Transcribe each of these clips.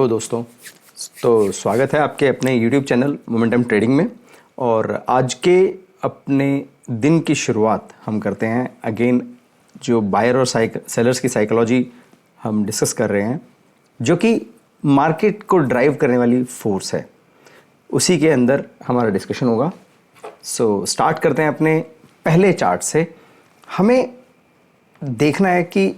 Hello दोस्तों। तो स्वागत है आपके अपने YouTube चैनल मोमेंटम ट्रेडिंग में। और आज के अपने दिन की शुरुआत हम करते हैं अगेन, जो बायर और सेलर्स की साइकोलॉजी हम डिस्कस कर रहे हैं, जो कि मार्केट को ड्राइव करने वाली फोर्स है। उसी के अंदर हमारा डिस्कशन होगा। सो स्टार्ट करते हैं अपने पहले चार्ट से। हमें देखना है कि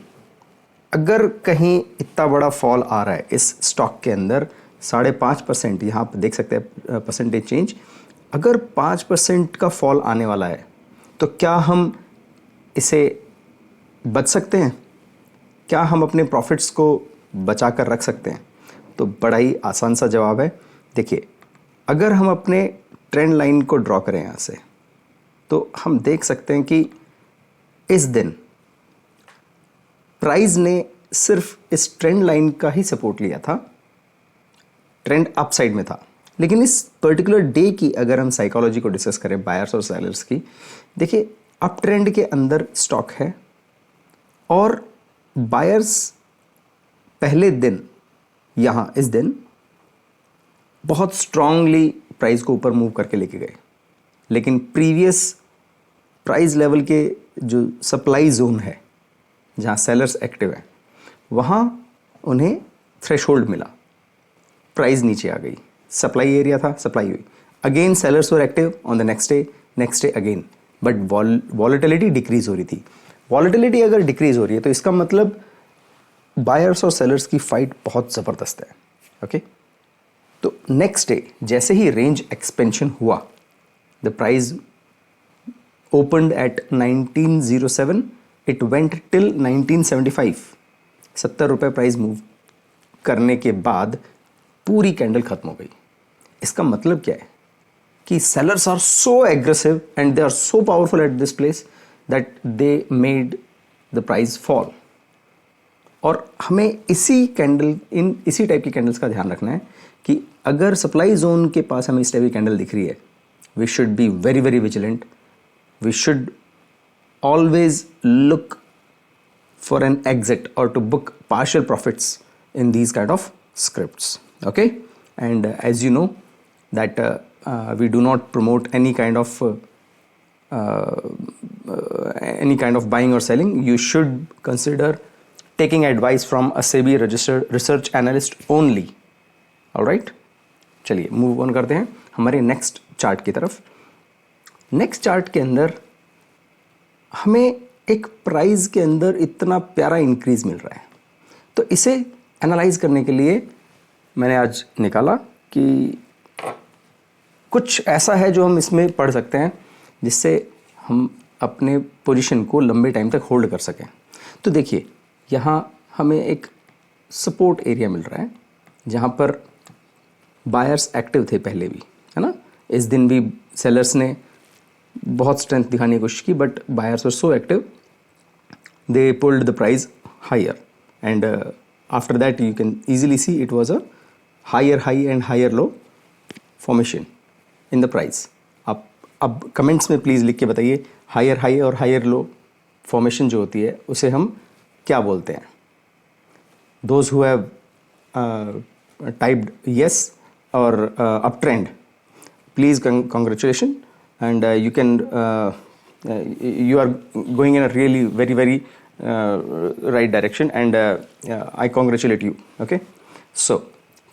अगर कहीं इतना बड़ा फॉल आ रहा है इस स्टॉक के अंदर, 5.5%, यहाँ पर देख सकते हैं परसेंटेज चेंज। अगर 5% का फॉल आने वाला है तो क्या हम इसे बच सकते हैं? क्या हम अपने प्रॉफिट्स को बचा कर रख सकते हैं? तो बड़ा ही आसान सा जवाब है। देखिए, अगर हम अपने ट्रेंड लाइन को ड्रॉ करें यहाँ से, तो हम देख सकते हैं कि इस दिन प्राइस ने सिर्फ इस ट्रेंड लाइन का ही सपोर्ट लिया था, ट्रेंड अपसाइड में था। लेकिन इस पर्टिकुलर डे की अगर हम साइकोलॉजी को डिस्कस करें बायर्स और सेलर्स की, देखिए अप ट्रेंड के अंदर स्टॉक है और बायर्स पहले दिन यहाँ इस दिन बहुत स्ट्रांगली प्राइस को ऊपर मूव करके लेके गए। लेकिन प्रीवियस प्राइस लेवल के जो सप्लाई जोन है जहाँ सेलर्स एक्टिव है, वहाँ उन्हें थ्रेशोल्ड मिला, प्राइस नीचे आ गई। सप्लाई एरिया था, सप्लाई हुई। Again sellers were active on the next day again, but volatility decrease हो रही थी। वॉलेटिलिटी अगर डिक्रीज हो रही है तो इसका मतलब बायर्स और सेलर्स की फाइट बहुत ज़बरदस्त है। ओके, तो नेक्स्ट डे जैसे ही रेंज एक्सपेंशन हुआ, the price opened at 1907, it went till 1975। 70 रुपये प्राइस मूव करने के बाद पूरी कैंडल खत्म हो गई। इसका मतलब क्या है कि sellers are so aggressive and they are so powerful at this place that they made the price fall. और हमें इसी टाइप की कैंडल्स का ध्यान रखना है कि अगर सप्लाई जोन के पास हमें इस टाइप की कैंडल दिख रही है, we should be very very vigilant. We should always look for an exit or to book partial profits in these kind of scripts. Okay, and as you know that we do not promote any kind of buying or selling. You should consider taking advice from a SEBI registered research analyst only. All right, चलिए move on करते हैं हमारे next chart की तरफ। Next chart के अंदर हमें एक प्राइस के अंदर इतना प्यारा इंक्रीज मिल रहा है, तो इसे एनालाइज करने के लिए मैंने आज निकाला कि कुछ ऐसा है जो हम इसमें पढ़ सकते हैं जिससे हम अपने पोजीशन को लंबे टाइम तक होल्ड कर सकें। तो देखिए, यहाँ हमें एक सपोर्ट एरिया मिल रहा है जहाँ पर बायर्स एक्टिव थे पहले भी, है ना। इस दिन भी सेलर्स ने बहुत स्ट्रेंथ दिखाने की कोशिश की, but buyers were so active, they pulled the price higher and after that you can easily see it was a higher high and higher low formation in the price. आप अब comments में please लिख के बताइए, higher high और higher low formation जो होती है उसे हम क्या बोलते हैं? Those who have typed yes और up trend, please congratulation, and you are going in a really very very right direction and I congratulate you. Okay, so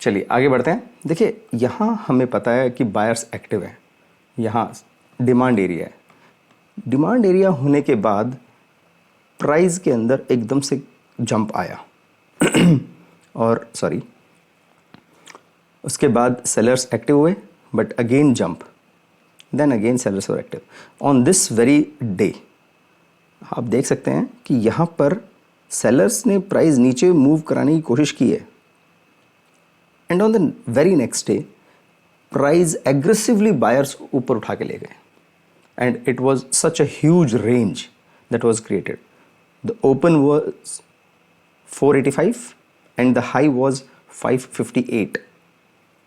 चलिए आगे बढ़ते हैं। देखिए, यहाँ हमें पता है कि बायर्स एक्टिव है, यहाँ डिमांड एरिया है। डिमांड एरिया होने के बाद प्राइस के अंदर एकदम से जंप आया और उसके बाद सेलर्स एक्टिव हुए, but again jump, then again sellers were active. On this very day आप देख सकते हैं कि यहाँ पर सेलर्स ने प्राइस नीचे मूव कराने की कोशिश की है, and on the very next day price aggressively buyers ऊपर उठा के ले गए, and it was such a huge range that was created. The open was 485 and the high was 558।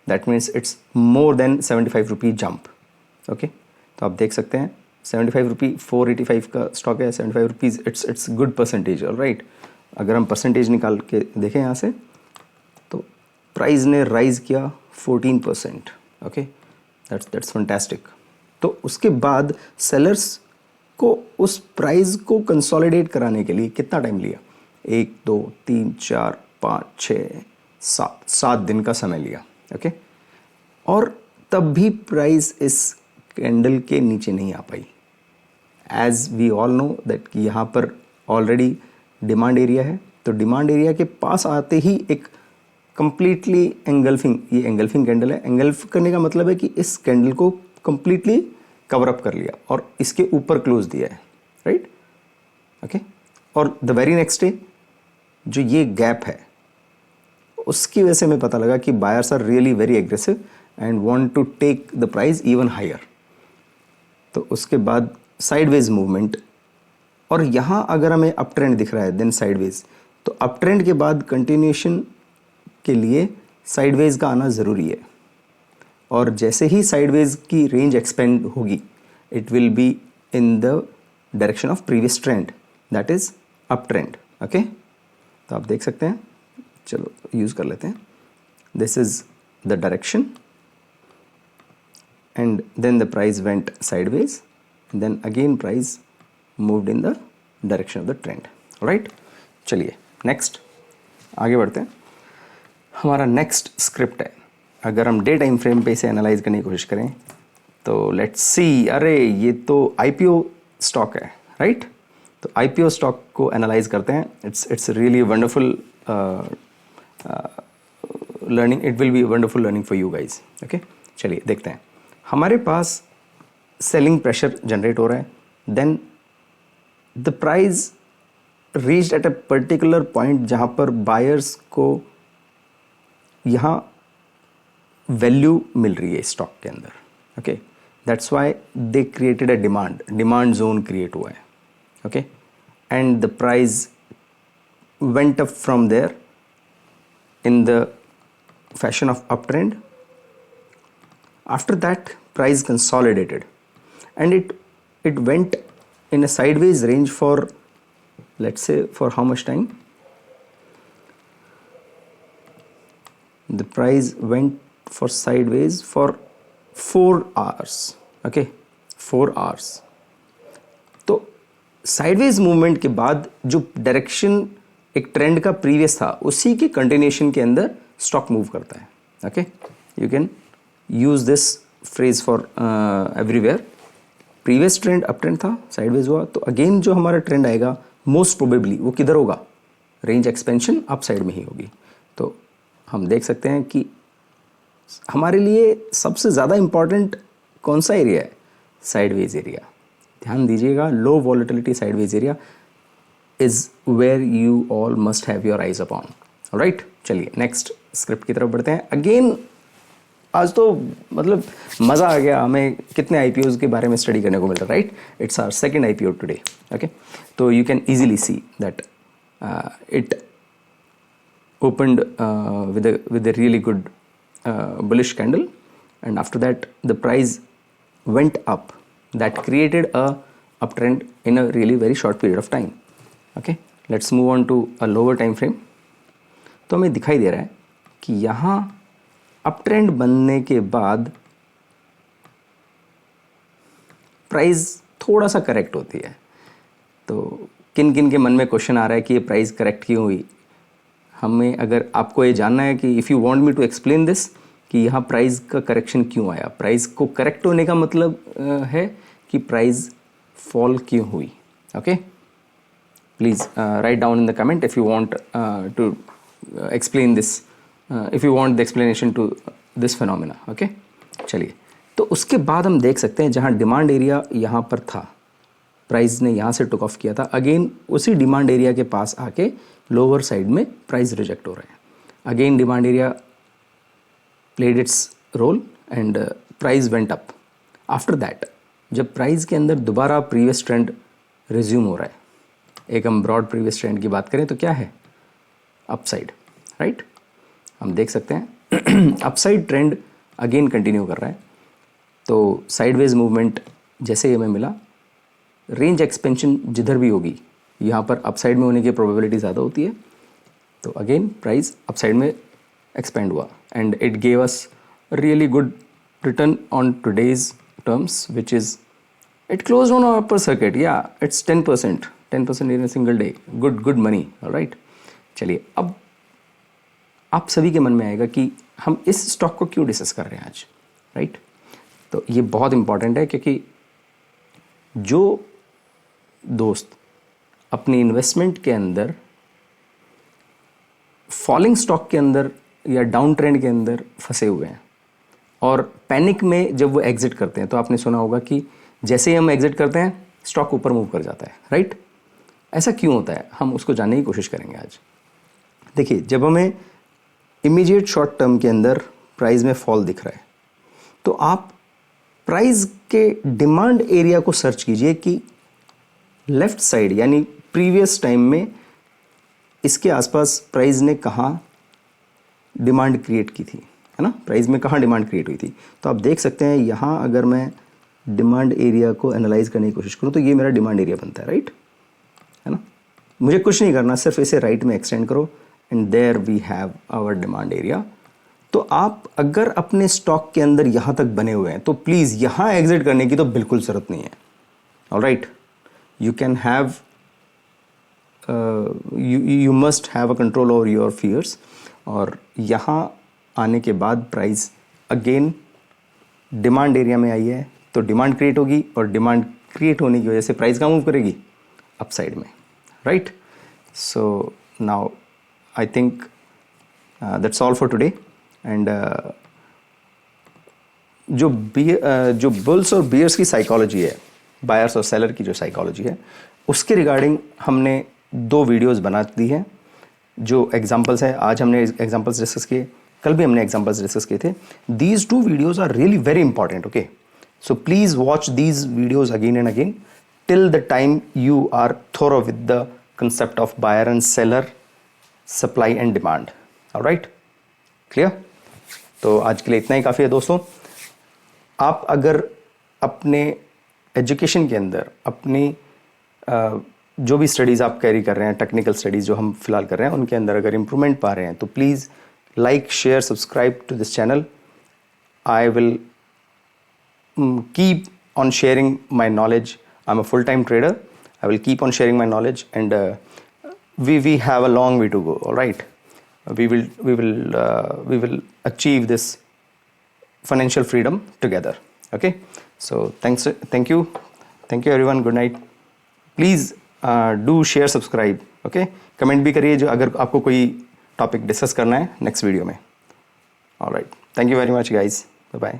That means it's more than 75 rupee jump. Okay, तो आप देख सकते हैं 75 रुपी 485 का स्टॉक है, 75 rupees, it's good percentage. All right, अगर हम percentage निकाल के देखें यहाँ से तो प्राइस ने राइज किया 14%. Okay, that's fantastic. तो उसके बाद सेलर्स को उस प्राइस को कंसोलिडेट कराने के लिए कितना टाइम लिया? 1 2 3 4 5 6 7 दिन का समय लिया. ओके, और तब भी प्राइस इस कैंडल के नीचे नहीं आ पाई. As we all know that कि यहाँ पर ऑलरेडी डिमांड एरिया है. तो डिमांड एरिया के पास आते ही एक कंप्लीटली एंगल्फिंग, ये एंगल्फिंग कैंडल है. एंगल्फ करने का मतलब है कि इस कैंडल को कंप्लीटली कवर अप कर लिया और इसके ऊपर क्लोज दिया है. राइट. ओके, और द वेरी नेक्स्ट डे जो ये गैप है उसकी वजह से हमें पता लगा कि buyers are really very aggressive and want to take the price even higher. तो उसके बाद साइडवेज मूवमेंट, और यहाँ अगर हमें अप ट्रेंड दिख रहा है देन साइडवेज. तो अप ट्रेंड के बाद कंटिन्यूएशन के लिए साइडवेज का आना ज़रूरी है. और जैसे ही साइडवेज की रेंज एक्सपेंड होगी it will be in the direction of previous trend, that is up trend. Okay, तो आप देख सकते हैं. चलो यूज़ कर लेते हैं. This is the direction and then the price went sideways, then again price moved in the direction of the trend. Right. चलिए नेक्स्ट आगे बढ़ते हैं. हमारा नेक्स्ट स्क्रिप्ट है. अगर हम डे टाइम फ्रेम पे इसे एनालाइज करने की कोशिश करें तो लेट्स सी. अरे ये तो आईपीओ स्टॉक है. राइट. तो आईपीओ स्टॉक को एनालाइज करते हैं. It's really wonderful learning. It will be wonderful learning for you guys. Okay, चलिए देखते हैं. हमारे पास सेलिंग प्रेशर जनरेट हो रहा है. Then the price reached at a particular point जहाँ पर बायर्स को यहाँ वैल्यू मिल रही है स्टॉक के अंदर. Okay, that's why they created a demand zone create हुआ है. Okay, and the price went up from there in the fashion of up trend. After that price consolidated and it went in a sideways range for, let's say, for how much time? The price went for sideways for 4 hours. Okay, 4 hours. तो sideways movement के बाद जो direction एक trend का previous था उसी के continuation के अंदर स्टॉक मूव करता है. Okay, you can use this phrase for everywhere. Previous trend up trend था, साइडवेज हुआ, तो अगेन जो हमारा ट्रेंड आएगा मोस्ट प्रोबेबली वो किधर होगा? रेंज एक्सपेंशन अप साइड में ही होगी. तो हम देख सकते हैं कि हमारे लिए सबसे ज़्यादा इंपॉर्टेंट कौन सा एरिया है? Sideways area. ध्यान दीजिएगा, low volatility sideways area is where you all must have your eyes upon. Alright, चलिए नेक्स्ट स्क्रिप्ट की तरफ बढ़ते हैं. अगेन आज तो मतलब मज़ा आ गया. हमें कितने आईपीओज के बारे में स्टडी करने को मिल रहा है. Right, it's our second IPO today. Okay, तो you can easily see that it opened with a really good bullish candle, and after that the price went up. That created a uptrend in a really very short period of time. Okay, let's move on to a lower time frame. तो हमें दिखाई दे रहा है कि यहाँ uptrend बनने के बाद प्राइस थोड़ा सा करेक्ट होती है. तो किन किन के मन में क्वेश्चन आ रहा है कि ये प्राइस करेक्ट क्यों हुई? हमें अगर आपको ये जानना है कि if you want me to explain this कि यहाँ प्राइस का करेक्शन क्यों आया, प्राइस को करेक्ट होने का मतलब है कि प्राइस फॉल क्यों हुई. Okay, please write down in the comment if you want to explain this, if you want the explanation to this phenomena. Okay, चलिए. तो उसके बाद हम देख सकते हैं जहाँ डिमांड एरिया यहाँ पर था, प्राइस ने यहाँ से टुक ऑफ किया था, अगेन उसी डिमांड एरिया के पास आके लोअर साइड में प्राइस रिजेक्ट हो रहा है. Again demand area played its role and price went up. After that जब प्राइस के अंदर दोबारा प्रीवियस ट्रेंड रिज्यूम हो रहा है, एक हम ब्रॉड प्रीवियस ट्रेंड की बात करें तो क्या है? अपसाइड. राइट, हम देख सकते हैं अपसाइड ट्रेंड अगेन कंटिन्यू कर रहा है. तो साइडवेज मूवमेंट जैसे हमें मिला, रेंज एक्सपेंशन जिधर भी होगी यहाँ पर अपसाइड में होने की प्रोबेबिलिटी ज़्यादा होती है. तो अगेन प्राइस अपसाइड में एक्सपेंड हुआ and it gave us really good return on today's terms which is it closed on our upper circuit. Yeah, it's 10% in a single day. Good money. All right. चलिए, अब आप सभी के मन में आएगा कि हम इस स्टॉक को क्यों डिस्कस कर रहे हैं आज, राइट? तो ये बहुत इंपॉर्टेंट है क्योंकि जो दोस्त अपनी इन्वेस्टमेंट के अंदर फॉलिंग स्टॉक के अंदर या डाउन ट्रेंड के अंदर फंसे हुए हैं और पैनिक में जब वो एग्जिट करते हैं, तो आपने सुना होगा कि जैसे ही हम एग्जिट करते हैं स्टॉक ऊपर मूव कर जाता है, राइट? ऐसा क्यों होता है, हम उसको जानने की कोशिश करेंगे आज। देखिए, जब हमें इमीडिएट शॉर्ट टर्म के अंदर प्राइस में फॉल दिख रहा है, तो आप प्राइस के डिमांड एरिया को सर्च कीजिए कि लेफ्ट साइड यानी प्रीवियस टाइम में इसके आसपास प्राइस ने कहाँ डिमांड क्रिएट की थी, है ना? प्राइस में कहाँ डिमांड क्रिएट हुई थी। तो आप देख सकते हैं यहाँ अगर मैं डिमांड एरिया को एनालाइज करने की कोशिश करूँ तो ये मेरा डिमांड एरिया बनता है, राइट? है ना? मुझे कुछ नहीं करना, सिर्फ इसे राइट में एक्सटेंड करो and there we have our demand area. तो आप अगर अपने स्टॉक के अंदर यहाँ तक बने हुए हैं तो प्लीज़ यहाँ एग्जिट करने की तो बिल्कुल ज़रूरत नहीं है। Alright, you can have you must have a control over your fears. और यहाँ आने के बाद प्राइस अगेन डिमांड एरिया में आई है तो डिमांड क्रिएट होगी और डिमांड क्रिएट होने की वजह से प्राइस कहाँ मूव करेगी, अपसाइड में, right? So now I think that's all for today. And जो बुल्स और बियर्स की साइकोलॉजी है, बायर्स और सेलर की जो साइकोलॉजी है, उसके रिगार्डिंग हमने 2 वीडियोस बना दी हैं। जो एग्जांपल्स हैं, आज हमने एग्जांपल्स डिस्कस किए, कल भी हमने एग्जांपल्स डिस्कस किए थे। These 2 videos are really very important, okay? So please watch these videos again and again till the time you are thorough with the concept of buyer and seller, supply and demand. All right? Clear? तो आज के लिए इतना ही काफ़ी है दोस्तों। आप अगर अपने एजुकेशन के अंदर अपनी जो भी स्टडीज़ आप कैरी कर रहे हैं, टेक्निकल स्टडीज़ जो हम फिलहाल कर रहे हैं, उनके अंदर अगर इम्प्रूवमेंट पा रहे हैं तो please like, share, subscribe to this channel. I will keep on sharing my knowledge. I'm a full-time trader. I will keep on sharing my knowledge, and we have a long way to go. All right, we will achieve this financial freedom together. Okay, so thank you everyone. Good night. Please do share, subscribe. Okay, comment भी करिए जो अगर आपको कोई topic discuss करना है next video में। All right, thank you very much guys. Bye bye.